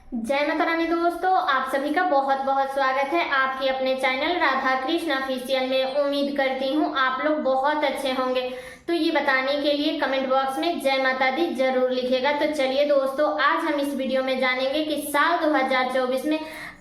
जय माता रानी दोस्तों, आप सभी का बहुत बहुत स्वागत है आपके अपने चैनल राधा कृष्ण ऑफिशियल में। उम्मीद करती हूँ आप लोग बहुत अच्छे होंगे। तो ये बताने के लिए कमेंट बॉक्स में जय माता दी जरूर लिखेगा। तो चलिए दोस्तों, आज हम इस वीडियो में जानेंगे कि साल 2024 में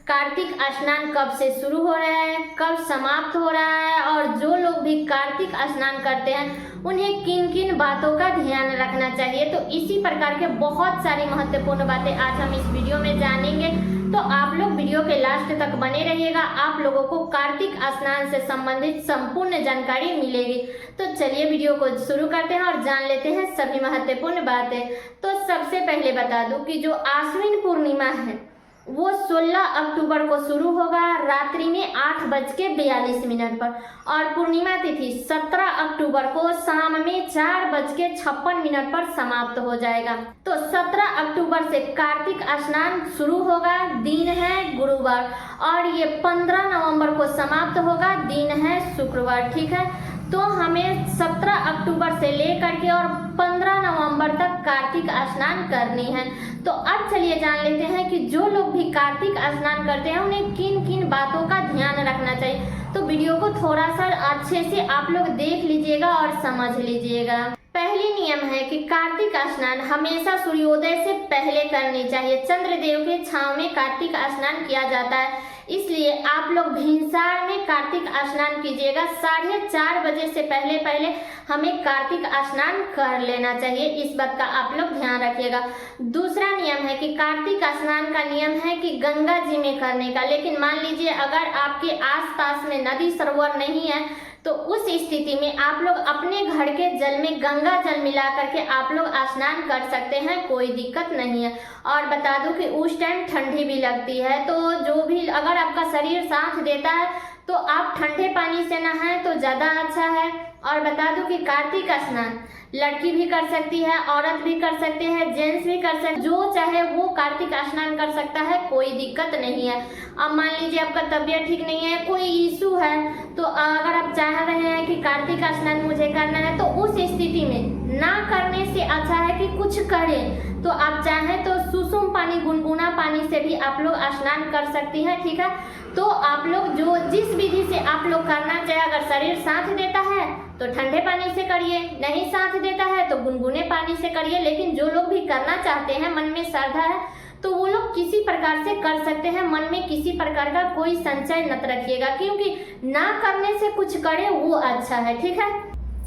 कार्तिक स्नान कब से शुरू हो रहा है, कब समाप्त हो रहा है, और जो लोग भी कार्तिक स्नान करते हैं उन्हें किन किन बातों का ध्यान रखना चाहिए। तो इसी प्रकार के बहुत सारी महत्वपूर्ण बातें आज हम इस वीडियो में जानेंगे। तो आप लोग वीडियो के लास्ट तक बने रहिएगा, आप लोगों को कार्तिक स्नान से संबंधित संपूर्ण जानकारी मिलेगी। तो चलिए वीडियो को शुरू करते हैं और जान लेते हैं सभी महत्वपूर्ण बातें। तो सबसे पहले बता दूं कि जो आश्विन पूर्णिमा है वो 16 अक्टूबर को शुरू होगा रात्रि में 8:42 पर, और पूर्णिमा तिथि 17 अक्टूबर को शाम में 4:56 पर समाप्त हो जाएगा। तो 17 अक्टूबर से कार्तिक स्नान शुरू होगा, दिन है गुरुवार, और ये 15 नवंबर को समाप्त होगा, दिन है शुक्रवार। ठीक है, तो हमें 17 अक्टूबर से लेकर के और 15 नवंबर तक कार्तिक स्नान करनी है। तो अब चलिए जान लेते हैं कि जो लोग भी कार्तिक स्नान करते हैं उन्हें किन किन बातों का ध्यान रखना चाहिए। तो वीडियो को थोड़ा सा अच्छे से आप लोग देख लीजिएगा और समझ लीजिएगा। पहली नियम है कि कार्तिक स्नान हमेशा सूर्योदय से पहले करनी चाहिए। चंद्रदेव के छांव में कार्तिक स्नान किया जाता है, इसलिए आप लोग भिनसार में कार्तिक स्नान कीजिएगा। 4:30 बजे से पहले पहले हमें कार्तिक स्नान कर लेना चाहिए, इस बात का आप लोग ध्यान रखिएगा। दूसरा नियम है कि कार्तिक स्नान का नियम है कि गंगा जी में करने का, लेकिन मान लीजिए अगर आपके आसपास में नदी सरोवर नहीं है तो उस स्थिति में आप लोग अपने घर के जल में गंगा जल मिला करके आप लोग स्नान कर सकते हैं, कोई दिक्कत नहीं है। और बता दूं कि उस टाइम ठंडी भी लगती है, तो जो भी अगर आपका शरीर साथ देता है तो आप ठंडे पानी से नहाएं तो ज़्यादा अच्छा है। और बता दूं कि कार्तिक स्नान लड़की भी कर सकती है, औरत भी कर सकते हैं, जेंट्स भी कर सकते, जो चाहे वो कार्तिक स्नान कर सकता है, कोई दिक्कत नहीं है। अब मान लीजिए आपका तबीयत ठीक नहीं है, कोई इशू है, तो अगर आप चाह रहे हैं कि कार्तिक स्नान मुझे करना है, तो उस स्थिति में ना करने से अच्छा है कि कुछ करें। तो आप चाहें तो सुसुम पानी, गुनगुना पानी से भी आप लोग स्नान कर सकती हैं। ठीक है, तो आप लोग जो जिस विधि से आप लोग करना चाहे, अगर शरीर साथ देता है तो ठंडे पानी से करिए, नहीं साथ देता है तो गुनगुने पानी से करिए। लेकिन जो लोग भी करना चाहते हैं, मन में श्रद्धा है, तो वो लोग किसी प्रकार से कर सकते हैं। मन में किसी प्रकार का कोई संचय मत रखिएगा, क्योंकि ना करने से कुछ करे वो अच्छा है। ठीक है,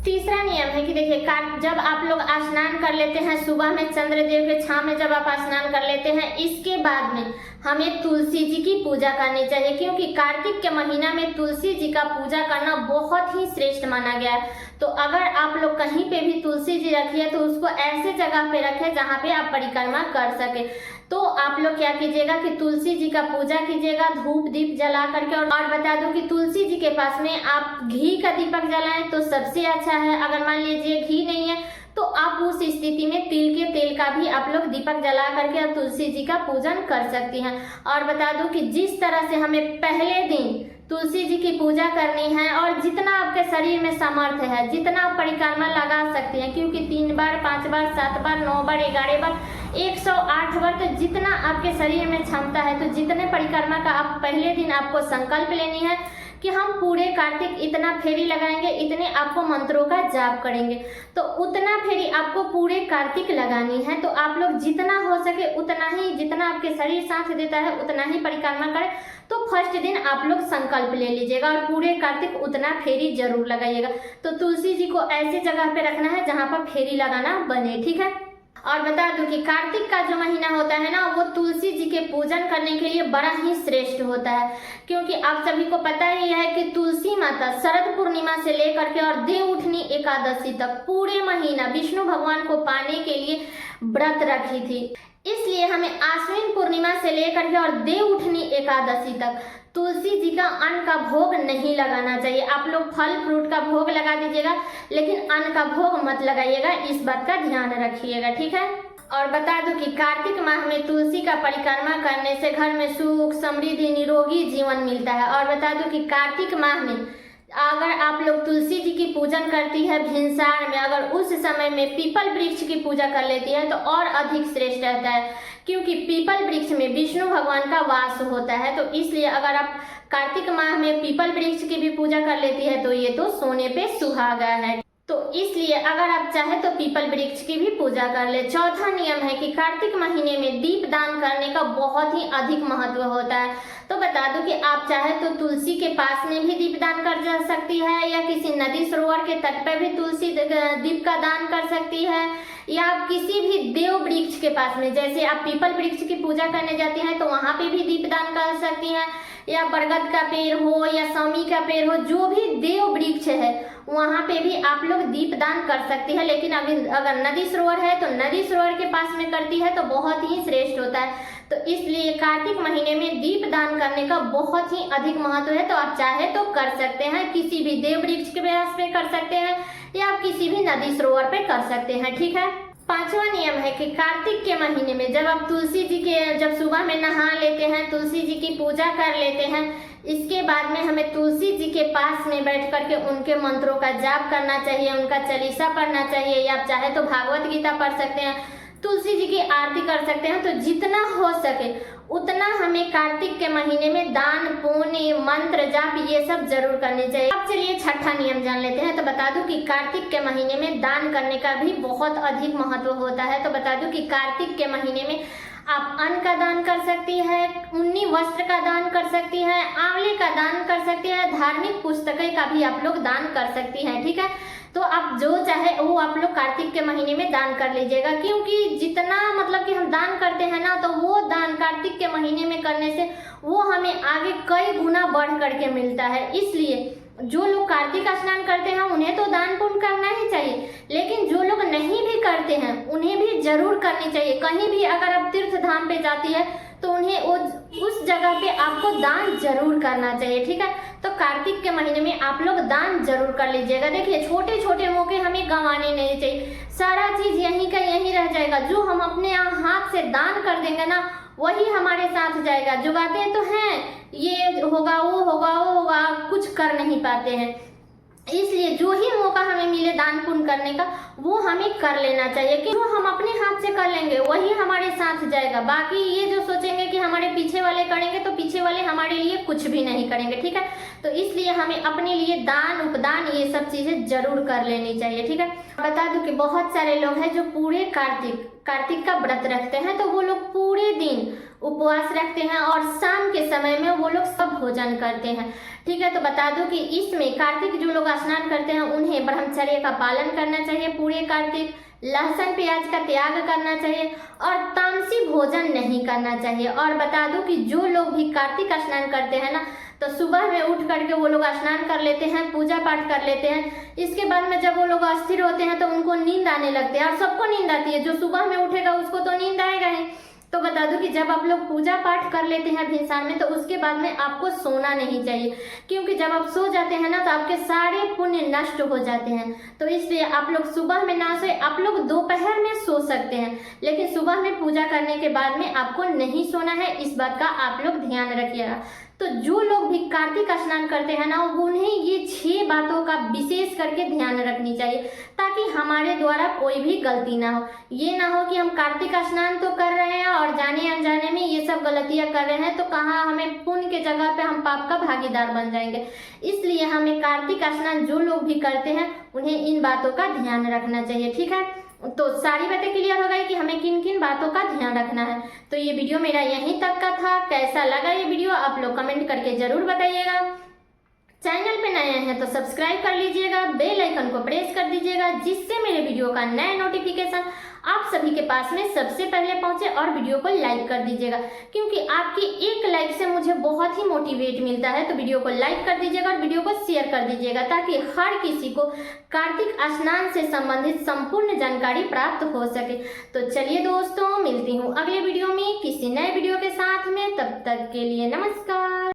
तीसरा नियम है कि देखिए, जब आप लोग स्नान कर लेते हैं सुबह में, चंद्रदेव के छांव में जब आप स्नान कर लेते हैं, इसके बाद में हमें तुलसी जी की पूजा करनी चाहिए, क्योंकि कार्तिक के महीना में तुलसी जी का पूजा करना बहुत ही श्रेष्ठ माना गया है। तो अगर आप लोग कहीं पे भी तुलसी जी रखिए तो उसको ऐसे जगह पे रखें जहाँ पे आप परिक्रमा कर सके। तो आप लोग क्या कीजिएगा कि तुलसी जी का पूजा कीजिएगा, धूप दीप जला करके। और बता दूं कि तुलसी जी के पास में आप घी का दीपक जलाएं तो सबसे अच्छा है। अगर मान लीजिए घी नहीं है तो आप उस स्थिति में तिल के तेल का भी आप लोग दीपक जला करके और तुलसी जी का पूजन कर सकती हैं। और बता दूं कि जिस तरह से हमें पहले दिन तुलसी जी की पूजा करनी है, और जितना आपके शरीर में सामर्थ्य है, जितना आप परिक्रमा लगा सकते हैं, क्योंकि 3 बार 5 बार 7 बार 9 बार 11 बार 108 बार, तो जितना आपके शरीर में क्षमता है, तो जितने परिक्रमा का आप पहले दिन आपको संकल्प लेनी है कि हम पूरे कार्तिक इतना फेरी लगाएंगे, इतने आपको मंत्रों का जाप करेंगे, तो उतना फेरी आपको पूरे कार्तिक लगानी है। तो आप लोग जितना हो सके उतना ही, जितना आपके शरीर साथ देता है उतना ही परिक्रमा करें। तो फर्स्ट दिन आप लोग संकल्प ले लीजिएगा और पूरे कार्तिक उतना फेरी जरूर लगाइएगा। तो तुलसी जी को ऐसी जगह पे रखना है जहाँ पर फेरी लगाना बने। ठीक है, और बता दूं कि कार्तिक का जो महीना होता है ना, वो तुलसी जी के पूजन करने के लिए बड़ा ही श्रेष्ठ होता है, क्योंकि आप सभी को पता ही है कि तुलसी माता शरद पूर्णिमा से लेकर के और देवउठनी एकादशी तक पूरे महीना विष्णु भगवान को पाने के लिए व्रत रखी थी। इसलिए हमें आश्विन पूर्णिमा से लेकर के और देवउठनी एकादशी तक तुलसी जी का अन्न का भोग नहीं लगाना चाहिए। आप लोग फल फ्रूट का भोग लगा दीजिएगा, लेकिन अन्न का भोग मत लगाइएगा, इस बात का ध्यान रखिएगा। ठीक है, और बता दूं कि कार्तिक माह में तुलसी का परिक्रमा करने से घर में सुख समृद्धि निरोगी जीवन मिलता है। और बता दूं कि कार्तिक माह में अगर आप लोग तुलसी जी की पूजन करती है भिनसार में, अगर उस समय में पीपल वृक्ष की पूजा कर लेती है तो और अधिक श्रेष्ठ रहता है, क्योंकि पीपल वृक्ष में विष्णु भगवान का वास होता है। तो इसलिए अगर आप कार्तिक माह में पीपल वृक्ष की भी पूजा कर लेती है तो ये तो सोने पे सुहागा है। तो इसलिए अगर आप चाहे तो पीपल वृक्ष की भी पूजा कर ले। चौथा नियम है कि कार्तिक महीने में दीप दान करने का बहुत ही अधिक महत्व होता है। तो बता दूं कि आप चाहे तो तुलसी के पास में भी दीप दान कर जा सकती है, या किसी नदी सरोवर के तट पर भी तुलसी दीप का दान कर सकती है, या आप किसी भी देव वृक्ष के पास में, जैसे आप पीपल वृक्ष की पूजा करने जाती हैं तो वहां पे भी दीप दान कर सकती हैं, या बरगद का पेड़ हो या सौमी का पेड़ हो, जो भी देव वृक्ष है वहां पे भी आप लोग दीप दान कर सकती है। लेकिन अगर नदी सरोवर है तो नदी सरोवर के पास में करती है तो बहुत ही श्रेष्ठ होता है। तो इसलिए कार्तिक महीने में दीप दान करने का बहुत ही अधिक महत्व है। तो आप चाहे तो कर सकते हैं, किसी भी देव वृक्ष के पास पे कर सकते हैं, या आप किसी भी नदी सरोवर पे कर सकते हैं। ठीक है। पांचवा नियम है कि कार्तिक के महीने में जब आप तुलसी जी के जब सुबह में नहा लेते हैं, तुलसी जी की पूजा कर लेते हैं, इसके बाद में हमें तुलसी जी के पास में बैठ करके उनके मंत्रों का जाप करना चाहिए, उनका चालीसा पढ़ना चाहिए, या आप चाहे तो भागवत गीता पढ़ सकते हैं, तुलसी जी की आरती कर सकते हैं। तो जितना हो सके उतना हमें कार्तिक के महीने में दान पुण्य मंत्र जाप ये सब जरूर करनी चाहिए। अब चलिए छठा नियम जान लेते हैं। तो बता दूं कि कार्तिक के महीने में दान करने का भी बहुत अधिक महत्व होता है। तो बता दूं कि कार्तिक के महीने में आप अन्न का दान कर सकती है, ऊनी वस्त्र का दान कर सकती है, आंवले का दान कर सकती है, धार्मिक पुस्तकें का भी आप लोग दान कर सकती हैं। ठीक है। तो आप जो चाहे वो आप लोग कार्तिक के महीने में दान कर लीजिएगा, क्योंकि जितना मतलब कि हम दान करते हैं ना, तो वो दान कार्तिक के महीने में करने से वो हमें आगे कई गुना बढ़ करके मिलता है। इसलिए जो लोग कार्तिक स्नान करते हैं उन्हें तो दान पुण्य करना ही चाहिए, लेकिन जो लोग नहीं भी करते हैं उन्हें भी जरूर करनी चाहिए। कहीं भी अगर आप तीर्थ धाम पे जाती है तो उन्हें उस जगह पे आपको दान जरूर करना चाहिए। ठीक है। तो कार्तिक के महीने में आप लोग दान जरूर कर लीजिएगा। देखिए छोटे छोटे मौके हमें गंवाने नहीं चाहिए, सारा चीज यहीं का यहीं रह जाएगा। जो हम अपने हाथ से दान कर देंगे ना वही हमारे साथ जाएगा। जुगाते तो हैं ये होगा वो होगा वो होगा, कुछ कर नहीं पाते हैं। इसलिए जो ही मौका हमें मिले दान पुण्य करने का वो हमें कर लेना चाहिए, कि जो हम अपने हाथ से कर लेंगे वही हमारे साथ जाएगा। बाकी ये जो सोचेंगे कि हमारे पीछे वाले करेंगे तो पीछे वाले हमारे लिए कुछ भी नहीं करेंगे। ठीक है। तो इसलिए हमें अपने लिए दान उपदान ये सब चीजें जरूर कर लेनी चाहिए। ठीक है। बता दूं कि बहुत सारे लोग हैं जो पूरे कार्तिक का व्रत रखते हैं, तो वो लोग पूरे दिन उपवास रखते हैं और शाम के समय में वो लोग सब भोजन करते हैं। ठीक है। तो बता दूं कि इसमें कार्तिक जो लोग स्नान करते हैं उन्हें ब्रह्मचर्य का पालन करना चाहिए पूरे कार्तिक, लहसुन प्याज का त्याग करना चाहिए और तामसी भोजन नहीं करना चाहिए। और बता दूं कि जो लोग भी कार्तिक स्नान करते हैं ना, तो सुबह में उठ करके वो लोग स्नान कर लेते हैं, पूजा पाठ कर लेते हैं। इसके बाद में जब वो लोग अस्थिर होते हैं तो उनको नींद आने लगती है, और सबको नींद आती है, जो सुबह में उठेगा उसको तो नींद आएगा ही। तो बता दूं कि जब आप लोग पूजा पाठ कर लेते हैं भिनसार में, तो उसके बाद में आपको सोना नहीं चाहिए, क्योंकि जब आप सो जाते हैं ना तो आपके सारे पुण्य नष्ट हो जाते हैं। तो इसलिए आप लोग सुबह में ना सोए, आप लोग दोपहर में सो सकते हैं, लेकिन सुबह में पूजा करने के बाद में आपको नहीं सोना है। इस बात का आप लोग ध्यान रखिएगा। तो जो लोग भी कार्तिक स्नान करते हैं ना, उन्हें ये 6 बातों का विशेष करके ध्यान रखनी चाहिए, ताकि हमारे द्वारा कोई भी गलती ना हो। ये ना हो कि हम कार्तिक स्नान तो कर रहे हैं और जाने अनजाने में ये सब गलतियां कर रहे हैं, तो कहाँ हमें पुण्य के जगह पे हम पाप का भागीदार बन जाएंगे। इसलिए हमें कार्तिक स्नान जो लोग भी करते हैं उन्हें इन बातों का ध्यान रखना चाहिए। ठीक है। तो सारी बातें क्लियर हो गई कि हमें किन किन बातों का ध्यान रखना है। तो ये वीडियो मेरा यहीं तक का था। कैसा लगा ये वीडियो आप लोग कमेंट करके जरूर बताइएगा। चैनल पे नए हैं तो सब्सक्राइब कर लीजिएगा, बेल आइकन को प्रेस कर दीजिएगा, जिससे मेरे वीडियो का नया नोटिफिकेशन आप सभी के पास में सबसे पहले पहुंचे। और वीडियो को लाइक कर दीजिएगा, क्योंकि आपकी एक लाइक से मुझे बहुत ही मोटिवेट मिलता है। तो वीडियो को लाइक कर दीजिएगा और वीडियो को शेयर कर दीजिएगा, ताकि हर किसी को कार्तिक स्नान से संबंधित संपूर्ण जानकारी प्राप्त हो सके। तो चलिए दोस्तों, मिलती हूँ अगले वीडियो में किसी नए वीडियो के साथ में। तब तक के लिए नमस्कार।